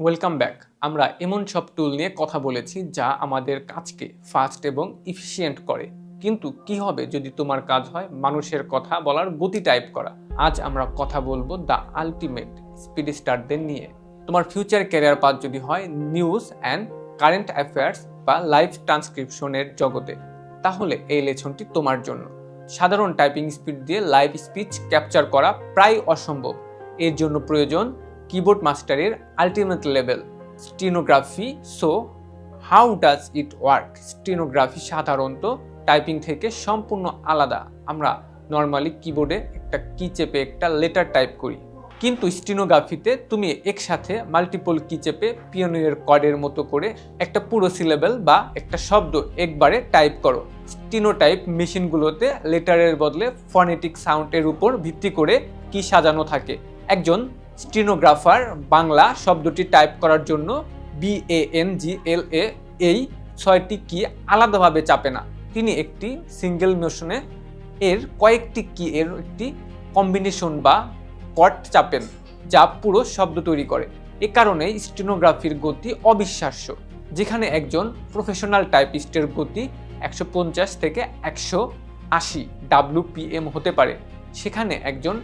Welcome back. আমরা এমন সব টুল নিয়ে কথা বলেছি যা আমাদের কাজকে ফাস্ট এবং ইফিশিয়েন্ট করে। কিন্তু কি হবে যদি তোমার কাজ হয় মানুষের কথা বলার গতি টাইপ করা? আজ আমরা কথা বলবো দ্য আলটিমেট স্পিড স্টারদের নিয়ে। তোমার ফিউচার ক্যারিয়ার পাথ যদি হয় নিউজ অ্যান্ড কারেন্ট অ্যাফেয়ার্স বা লাইভ ট্রান্সক্রিপশনের জগতে, তাহলে এই লেসনটি তোমার জন্য। সাধারণ টাইপিং স্পিড দিয়ে লাইভ স্পিচ ক্যাপচার করা প্রায় অসম্ভব। এর জন্য প্রয়োজন কিবোর্ড মাস্টারের ultimate level stenography. So how does it work? Stenography সাধারণত টাইপিং থেকে সম্পূর্ণ আলাদা। আমরা নর্মালি কিবোর্ডে একটা কি চেপে একটা লেটার টাইপ করি, কিন্তু স্টেনোগ্রাফিতে তুমি একসাথে মাল্টিপল কি চেপে পিওনিয়ার কর্ডের মতো করে একটা পুরো সিলেবল বা একটা শব্দ একবারে টাইপ করো। স্টেনোটাইপ মেশিনগুলোতে লেটারের বদলে ফনেটিক সাউন্ডের উপর ভিত্তি করে কি সাজানো থাকে। একজন স্টেনোগ্রাফার বাংলা শব্দটি টাইপ করার জন্য BANGLA এই 6টি কি আলাদাভাবে চাপে না। তিনি একটি সিঙ্গেল মোশনে এর কয়েকটি কি এর একটি কম্বিনেশন বা কট চাপেন, যা পুরো শব্দ তৈরি করে। এ কারণেই স্টেনোগ্রাফির গতি অবিশ্বাস্য। যেখানে একজন প্রফেশনাল টাইপিস্টের গতি 150 থেকে 180 WPM হতে পারে, সেখানে একজন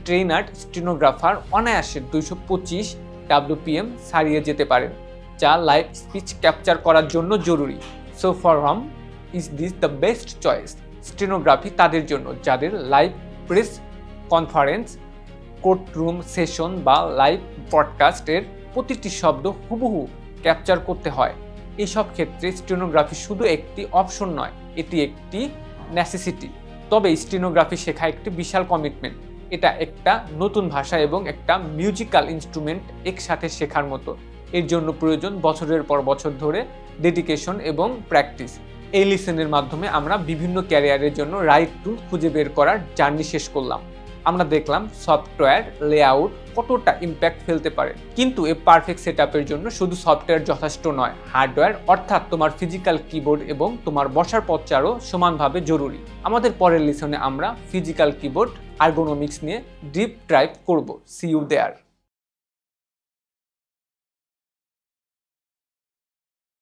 ট্রেনার্ড স্টেনোগ্রাফার অনায়াসে 225 WPM ছাড়িয়ে যেতে পারেন, যা লাইভ স্পিচ ক্যাপচার করার জন্য জরুরি। So for home is this the best choice? Stenography তাদের জন্য যাদের live press conference, courtroom session বা লাইভ পডকাস্টের প্রতিটি শব্দ হুবহু ক্যাপচার করতে হয়। এইসব ক্ষেত্রে স্টেনোগ্রাফি শুধু একটি অপশন নয়, এটি একটি নেসেসিটি। তবে স্টেনোগ্রাফি শেখা একটি বিশাল কমিটমেন্ট। এটা একটা নতুন ভাষা এবং একটা মিউজিক্যাল ইনস্ট্রুমেন্ট একসাথে শেখার মতো। এর জন্য প্রয়োজন বছরের পর বছর ধরে ডেডিকেশন এবং প্র্যাকটিস। এই লিসেনের মাধ্যমে আমরা বিভিন্ন ক্যারিয়ারের জন্য রাইট টুল খুঁজে বের করার জার্নি শেষ করলাম। আমরা দেখলাম সফটওয়্যার লেআউট কতটা ইম্প্যাক্ট ফেলতে পারে, কিন্তু এই পারফেক্ট সেটআপের জন্য শুধু সফটওয়্যার যথেষ্ট নয়, হার্ডওয়্যার অর্থাৎ তোমার ফিজিক্যাল কিবোর্ড এবং তোমার বসার পশ্চারও সমানভাবে জরুরি। আমাদের পরের লিসনে আমরা ফিজিক্যাল কিবোর্ড আর্গোনমিক্স নিয়ে ডিপ ডাইভ করব। See you there.